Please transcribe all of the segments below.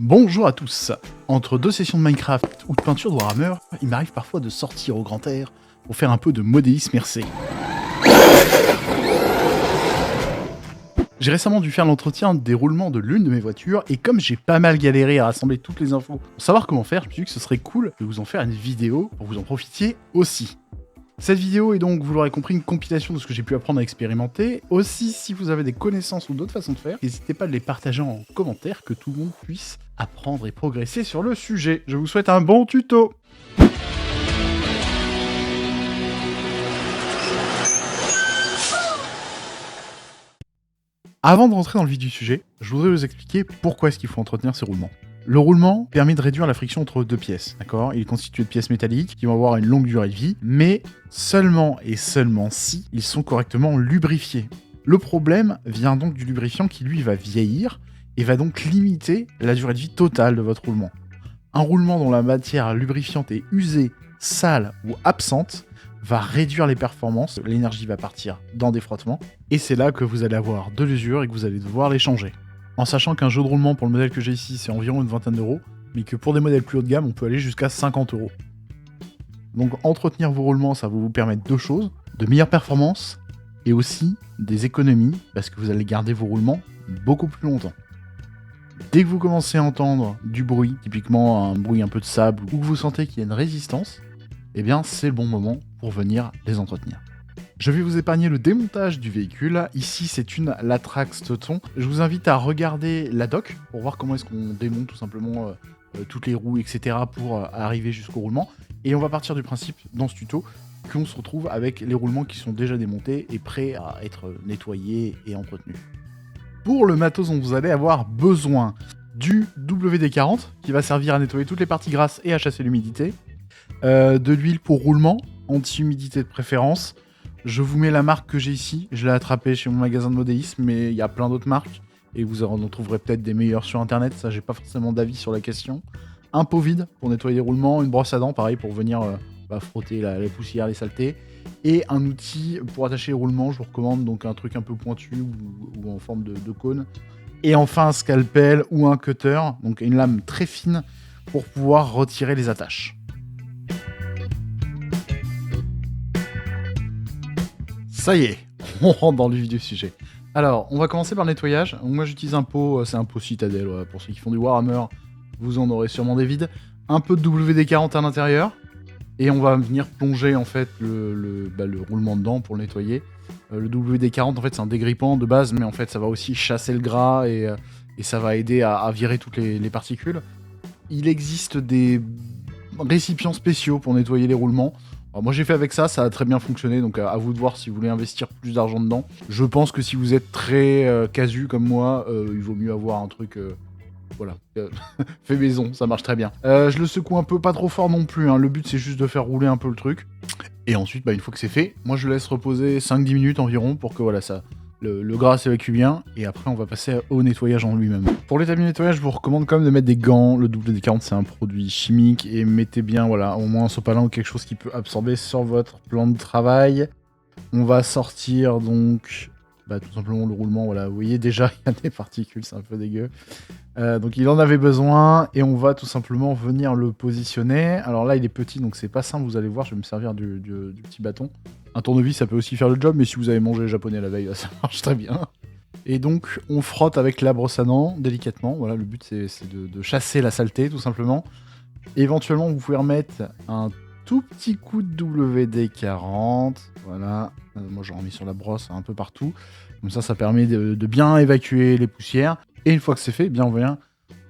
Bonjour à tous. Entre deux sessions de Minecraft ou de peinture de Warhammer, il m'arrive parfois de sortir au grand air pour faire un peu de modélisme RC. J'ai récemment dû faire l'entretien de déroulement de l'une de mes voitures, et comme j'ai pas mal galéré à rassembler toutes les infos pour savoir comment faire, je me suis dit que ce serait cool de vous en faire une vidéo pour que vous en profitiez aussi. Cette vidéo est donc, vous l'aurez compris, une compilation de ce que j'ai pu apprendre à expérimenter. Aussi, si vous avez des connaissances ou d'autres façons de faire, n'hésitez pas à les partager en commentaire, que tout le monde puisse apprendre et progresser sur le sujet. Je vous souhaite un bon tuto. Avant de rentrer dans le vif du sujet, je voudrais vous expliquer pourquoi est-ce qu'il faut entretenir ces roulements. Le roulement permet de réduire la friction entre deux pièces, d'accord? Il est constitué de pièces métalliques qui vont avoir une longue durée de vie, mais seulement et seulement si ils sont correctement lubrifiés. Le problème vient donc du lubrifiant qui lui va vieillir et va donc limiter la durée de vie totale de votre roulement. Un roulement dont la matière lubrifiante est usée, sale ou absente va réduire les performances, l'énergie va partir dans des frottements, et c'est là que vous allez avoir de l'usure et que vous allez devoir les changer. En sachant qu'un jeu de roulement pour le modèle que j'ai ici, c'est environ une vingtaine d'euros, mais que pour des modèles plus haut de gamme, on peut aller jusqu'à 50 euros. Donc entretenir vos roulements, ça va vous permettre deux choses, de meilleures performances, et aussi des économies, parce que vous allez garder vos roulements beaucoup plus longtemps. Dès que vous commencez à entendre du bruit, typiquement un bruit un peu de sable, ou que vous sentez qu'il y a une résistance, eh bien c'est le bon moment pour venir les entretenir. Je vais vous épargner le démontage du véhicule. Ici, c'est une Latrax Teuton. Je vous invite à regarder la doc pour voir comment est-ce qu'on démonte tout simplement toutes les roues, etc. pour arriver jusqu'au roulement. Et on va partir du principe, dans ce tuto, qu'on se retrouve avec les roulements qui sont déjà démontés et prêts à être nettoyés et entretenus. Pour le matos dont vous allez avoir besoin, du WD-40 qui va servir à nettoyer toutes les parties grasses et à chasser l'humidité, de l'huile pour roulement, anti-humidité de préférence. Je vous mets la marque que j'ai ici, je l'ai attrapée chez mon magasin de modélisme, mais il y a plein d'autres marques, et vous en trouverez peut-être des meilleures sur internet, ça j'ai pas forcément d'avis sur la question. Un pot vide pour nettoyer les roulements, une brosse à dents, pareil pour venir frotter la poussière, les saletés, et un outil pour attacher les roulements, je vous recommande donc un truc un peu pointu ou en forme de cône. Et enfin un scalpel ou un cutter, donc une lame très fine pour pouvoir retirer les attaches. Ça y est, on rentre dans le vif du sujet. Alors, on va commencer par le nettoyage. Moi, j'utilise un pot, c'est un pot Citadel, pour ceux qui font du Warhammer, vous en aurez sûrement des vides. Un peu de WD-40 à l'intérieur, et on va venir plonger en fait le roulement dedans pour le nettoyer. Le WD-40, en fait, c'est un dégrippant de base, mais en fait, ça va aussi chasser le gras et ça va aider à virer toutes les particules. Il existe des récipients spéciaux pour nettoyer les roulements. Alors moi j'ai fait avec ça a très bien fonctionné, donc à vous de voir si vous voulez investir plus d'argent dedans. Je pense que si vous êtes très casu comme moi, il vaut mieux avoir un truc fait maison, ça marche très bien. Je le secoue un peu, pas trop fort non plus, hein. Le but c'est juste de faire rouler un peu le truc. Et ensuite, une fois que c'est fait, moi je laisse reposer 5-10 minutes environ pour que le gras s'évacue bien, et après on va passer au nettoyage en lui-même. Pour l'état du nettoyage, je vous recommande quand même de mettre des gants. Le WD-40 c'est un produit chimique, et mettez bien au moins un sopalin ou quelque chose qui peut absorber sur votre plan de travail. On va sortir donc tout simplement le roulement, vous voyez déjà il y a des particules, c'est un peu dégueu. Donc il en avait besoin, et on va tout simplement venir le positionner. Alors là il est petit, donc c'est pas simple, vous allez voir, je vais me servir du petit bâton. Un tournevis ça peut aussi faire le job, mais si vous avez mangé japonais la veille, ça marche très bien. Et donc on frotte avec la brosse à dents délicatement, voilà, le but c'est de chasser la saleté tout simplement. Éventuellement vous pouvez remettre un tout petit coup de WD-40, voilà. Moi j'en remets sur la brosse un peu partout, comme ça permet de bien évacuer les poussières. Et une fois que c'est fait, on vient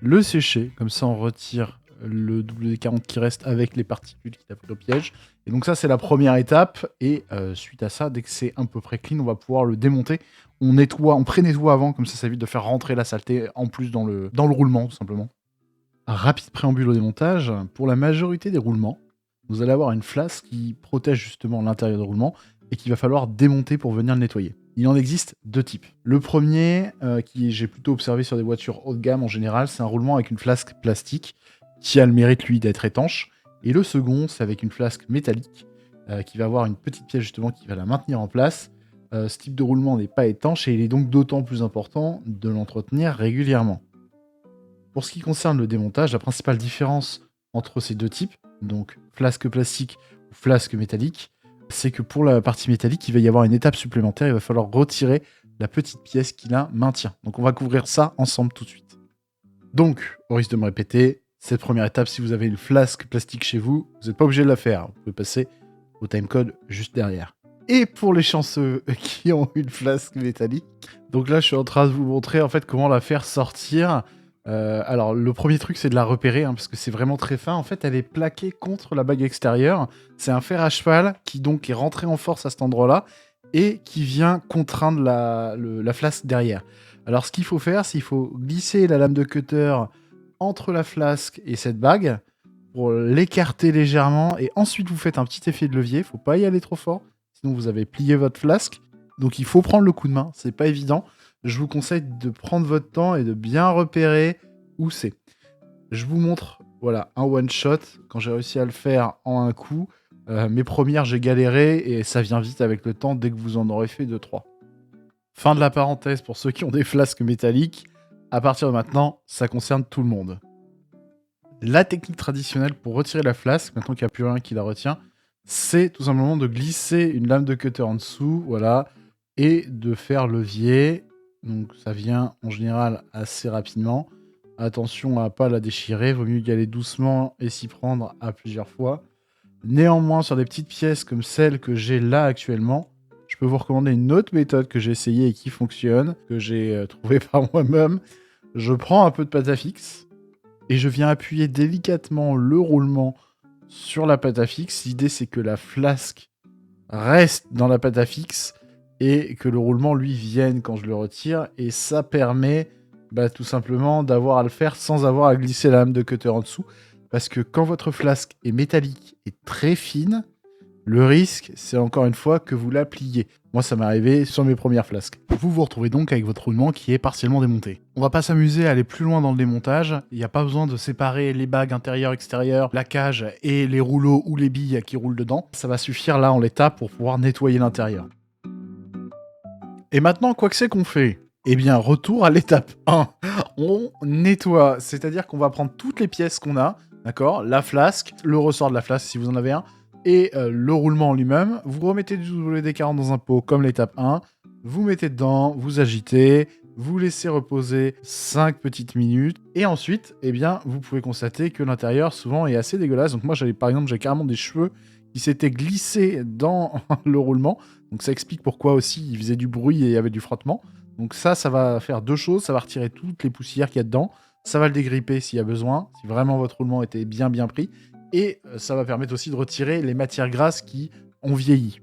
le sécher, comme ça on retire le WD-40 qui reste avec les particules qui tapent au piège. Et donc ça c'est la première étape, et suite à ça, dès que c'est à peu près clean, on va pouvoir le démonter. On pré-nettoie avant, comme ça évite de faire rentrer la saleté en plus dans le roulement tout simplement. Un rapide préambule au démontage, pour la majorité des roulements, vous allez avoir une flasque qui protège justement l'intérieur du roulement et qu'il va falloir démonter pour venir le nettoyer. Il en existe deux types. Le premier, j'ai plutôt observé sur des voitures haut de gamme en général, c'est un roulement avec une flasque plastique qui a le mérite, lui, d'être étanche. Et le second, c'est avec une flasque métallique qui va avoir une petite pièce justement qui va la maintenir en place. Ce type de roulement n'est pas étanche, et il est donc d'autant plus important de l'entretenir régulièrement. Pour ce qui concerne le démontage, la principale différence entre ces deux types, donc flasque plastique ou flasque métallique, c'est que pour la partie métallique, il va y avoir une étape supplémentaire, il va falloir retirer la petite pièce qui la maintient. Donc on va couvrir ça ensemble tout de suite. Donc, au risque de me répéter, cette première étape, si vous avez une flasque plastique chez vous, vous n'êtes pas obligé de la faire. Vous pouvez passer au timecode juste derrière. Et pour les chanceux qui ont une flasque métallique, donc là je suis en train de vous montrer en fait comment la faire sortir. Alors le premier truc c'est de la repérer parce que c'est vraiment très fin. En fait elle est plaquée contre la bague extérieure. C'est un fer à cheval qui donc est rentré en force à cet endroit-là et qui vient contraindre la flasque derrière. Alors ce qu'il faut faire c'est qu'il faut glisser la lame de cutter entre la flasque et cette bague pour l'écarter légèrement et ensuite vous faites un petit effet de levier. Faut pas y aller trop fort. Sinon vous avez plié votre flasque. Donc il faut prendre le coup de main, c'est pas évident. Je vous conseille de prendre votre temps et de bien repérer où c'est. Je vous montre, voilà, un one shot. Quand j'ai réussi à le faire en un coup, mes premières j'ai galéré et ça vient vite avec le temps dès que vous en aurez fait 2-3. Fin de la parenthèse pour ceux qui ont des flasques métalliques. À partir de maintenant, ça concerne tout le monde. La technique traditionnelle pour retirer la flasque, maintenant qu'il n'y a plus rien qui la retient, c'est tout simplement de glisser une lame de cutter en dessous, voilà, et de faire levier. Donc ça vient en général assez rapidement. Attention à ne pas la déchirer, vaut mieux y aller doucement et s'y prendre à plusieurs fois. Néanmoins, sur des petites pièces comme celle que j'ai là actuellement, je peux vous recommander une autre méthode que j'ai essayée et qui fonctionne, que j'ai trouvée par moi-même. Je prends un peu de pâte à fixe et je viens appuyer délicatement le roulement sur la pâte à fixe. L'idée, c'est que la flasque reste dans la pâte à fixe et que le roulement, lui, vienne quand je le retire. Et ça permet tout simplement d'avoir à le faire sans avoir à glisser la lame de cutter en dessous. Parce que quand votre flasque est métallique et très fine, le risque, c'est encore une fois que vous la pliez. Moi, ça m'est arrivé sur mes premières flasques. Vous vous retrouvez donc avec votre roulement qui est partiellement démonté. On va pas s'amuser à aller plus loin dans le démontage. Il n'y a pas besoin de séparer les bagues intérieures, extérieures, la cage et les rouleaux ou les billes qui roulent dedans. Ça va suffire là en l'état pour pouvoir nettoyer l'intérieur. Et maintenant, quoi que c'est qu'on fait ? Eh bien, retour à l'étape 1. On nettoie, c'est-à-dire qu'on va prendre toutes les pièces qu'on a, d'accord ? La flasque, le ressort de la flasque si vous en avez un, et le roulement en lui-même. Vous remettez du WD-40 dans un pot comme l'étape 1, vous mettez dedans, vous agitez, vous laissez reposer 5 petites minutes, et ensuite, eh bien, vous pouvez constater que l'intérieur, souvent, est assez dégueulasse. Donc moi, par exemple, j'ai carrément des cheveux qui s'étaient glissés dans le roulement, donc ça explique pourquoi aussi il faisait du bruit et il y avait du frottement. Donc ça va faire deux choses, ça va retirer toutes les poussières qu'il y a dedans, ça va le dégripper s'il y a besoin, si vraiment votre roulement était bien pris, et ça va permettre aussi de retirer les matières grasses qui ont vieilli.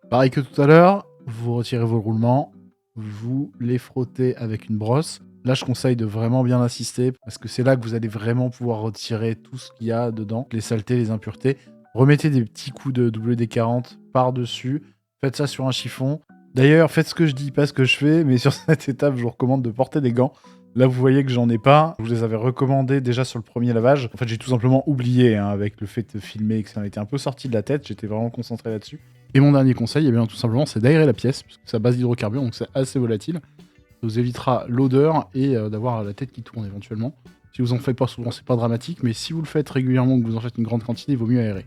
Pareil que tout à l'heure, vous retirez vos roulements, vous les frottez avec une brosse. Là, je conseille de vraiment bien insister, parce que c'est là que vous allez vraiment pouvoir retirer tout ce qu'il y a dedans, les saletés, les impuretés. Remettez des petits coups de WD-40 par-dessus, faites ça sur un chiffon. D'ailleurs, faites ce que je dis, pas ce que je fais, mais sur cette étape, je vous recommande de porter des gants. Là, vous voyez que j'en ai pas. Je vous les avais recommandés déjà sur le premier lavage. En fait, j'ai tout simplement oublié, avec le fait de filmer et que ça m'était un peu sorti de la tête. J'étais vraiment concentré là-dessus. Et mon dernier conseil, eh bien, tout simplement, c'est d'aérer la pièce, parce que c'est à base d'hydrocarbures, donc c'est assez volatile. Ça vous évitera l'odeur et d'avoir la tête qui tourne éventuellement. Si vous en faites pas souvent, c'est pas dramatique, mais si vous le faites régulièrement ou que vous en faites une grande quantité, il vaut mieux aérer.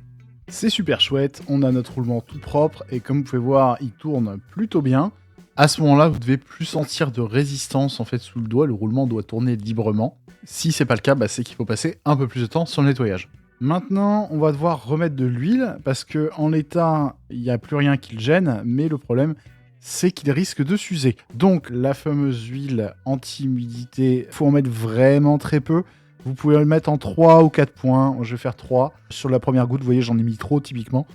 C'est super chouette, on a notre roulement tout propre, et comme vous pouvez voir, il tourne plutôt bien. À ce moment-là, vous devez plus sentir de résistance en fait sous le doigt, le roulement doit tourner librement. Si c'est pas le cas, c'est qu'il faut passer un peu plus de temps sur le nettoyage. Maintenant, on va devoir remettre de l'huile, parce que en l'état, il n'y a plus rien qui le gêne, mais le problème, c'est qu'il risque de s'user. Donc, la fameuse huile anti-humidité, il faut en mettre vraiment très peu. Vous pouvez le mettre en 3 ou 4 points, je vais faire 3. Sur la première goutte, vous voyez, j'en ai mis trop typiquement.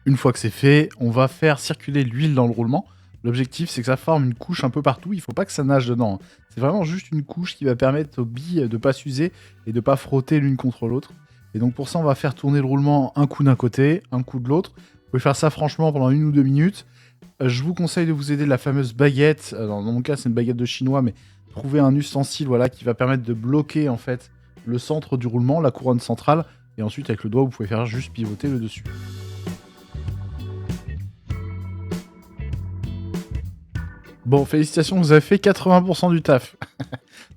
Une fois que c'est fait, on va faire circuler l'huile dans le roulement. L'objectif, c'est que ça forme une couche un peu partout. Il ne faut pas que ça nage dedans. C'est vraiment juste une couche qui va permettre aux billes de ne pas s'user et de ne pas frotter l'une contre l'autre. Et donc pour ça, on va faire tourner le roulement un coup d'un côté, un coup de l'autre. Vous pouvez faire ça franchement pendant 1 ou 2 minutes. Je vous conseille de vous aider de la fameuse baguette. Dans mon cas, c'est une baguette de chinois, mais trouvez un ustensile qui va permettre de bloquer en fait le centre du roulement, la couronne centrale. Et ensuite, avec le doigt, vous pouvez faire juste pivoter le dessus. Bon, félicitations, vous avez fait 80% du taf.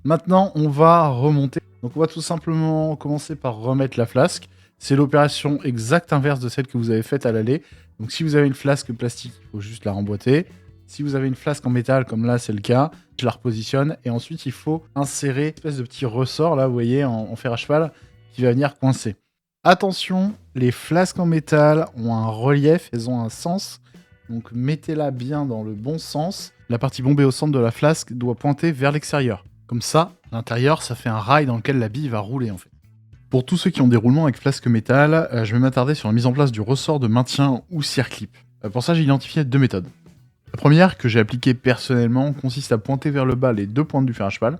Maintenant, on va remonter. Donc on va tout simplement commencer par remettre la flasque. C'est l'opération exacte inverse de celle que vous avez faite à l'aller. Donc si vous avez une flasque plastique, il faut juste la remboîter. Si vous avez une flasque en métal, comme là c'est le cas, je la repositionne. Et ensuite, il faut insérer une espèce de petit ressort, là, vous voyez, en fer à cheval, qui va venir coincer. Attention, les flasques en métal ont un relief, elles ont un sens. Donc mettez-la bien dans le bon sens. La partie bombée au centre de la flasque doit pointer vers l'extérieur. Comme ça, l'intérieur, ça fait un rail dans lequel la bille va rouler en fait. Pour tous ceux qui ont des roulements avec flasque métal, je vais m'attarder sur la mise en place du ressort de maintien ou circlip. Pour ça, j'ai identifié 2 méthodes. La première, que j'ai appliquée personnellement, consiste à pointer vers le bas les 2 pointes du fer à cheval,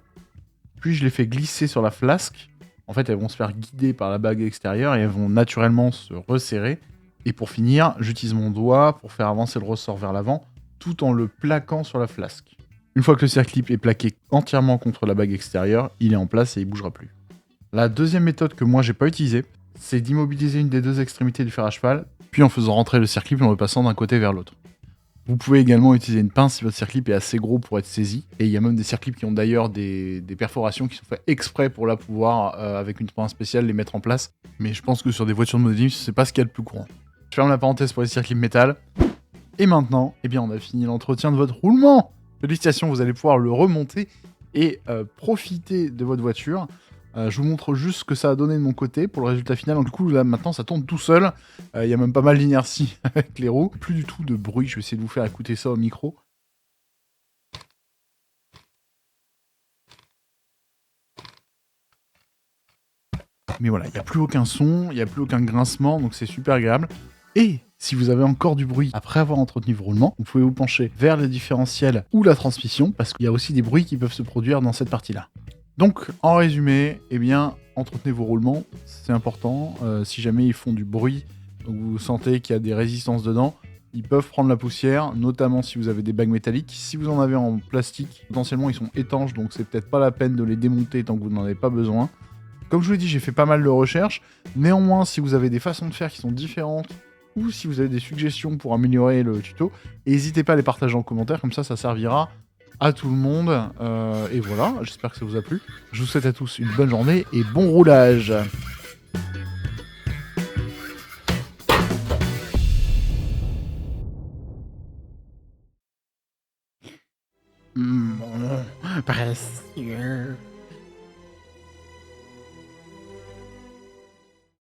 puis je les fais glisser sur la flasque. En fait, elles vont se faire guider par la bague extérieure et elles vont naturellement se resserrer. Et pour finir, j'utilise mon doigt pour faire avancer le ressort vers l'avant, tout en le plaquant sur la flasque. Une fois que le circlip est plaqué entièrement contre la bague extérieure, il est en place et il bougera plus. La deuxième méthode que moi j'ai pas utilisée, c'est d'immobiliser une des 2 extrémités du fer à cheval, puis en faisant rentrer le circlip en le passant d'un côté vers l'autre. Vous pouvez également utiliser une pince si votre circlip est assez gros pour être saisi. Et il y a même des circlips qui ont d'ailleurs des perforations qui sont faites exprès pour là pouvoir, avec une pince spéciale, les mettre en place. Mais je pense que sur des voitures de modeling, c'est pas ce qu'il y a de plus courant. Je ferme la parenthèse pour les circlips métal. Et maintenant, eh bien, on a fini l'entretien de votre roulement. Félicitations, vous allez pouvoir le remonter et profiter de votre voiture. Je vous montre juste ce que ça a donné de mon côté pour le résultat final. Donc, du coup, là, maintenant, ça tourne tout seul. Il y a même pas mal d'inertie avec les roues. Plus du tout de bruit. Je vais essayer de vous faire écouter ça au micro. Mais voilà, il n'y a plus aucun son, il n'y a plus aucun grincement, donc c'est super agréable. Et si vous avez encore du bruit après avoir entretenu vos roulements, vous pouvez vous pencher vers le différentiel ou la transmission, parce qu'il y a aussi des bruits qui peuvent se produire dans cette partie-là. Donc, en résumé, eh bien, entretenez vos roulements, c'est important. Si jamais ils font du bruit, donc vous sentez qu'il y a des résistances dedans, ils peuvent prendre la poussière, notamment si vous avez des bagues métalliques. Si vous en avez en plastique, potentiellement ils sont étanches, donc c'est peut-être pas la peine de les démonter tant que vous n'en avez pas besoin. Comme je vous l'ai dit, j'ai fait pas mal de recherches. Néanmoins, si vous avez des façons de faire qui sont différentes, ou si vous avez des suggestions pour améliorer le tuto, n'hésitez pas à les partager en commentaire, comme ça servira à tout le monde. Et voilà, j'espère que ça vous a plu. Je vous souhaite à tous une bonne journée et bon roulage. Mon précieux.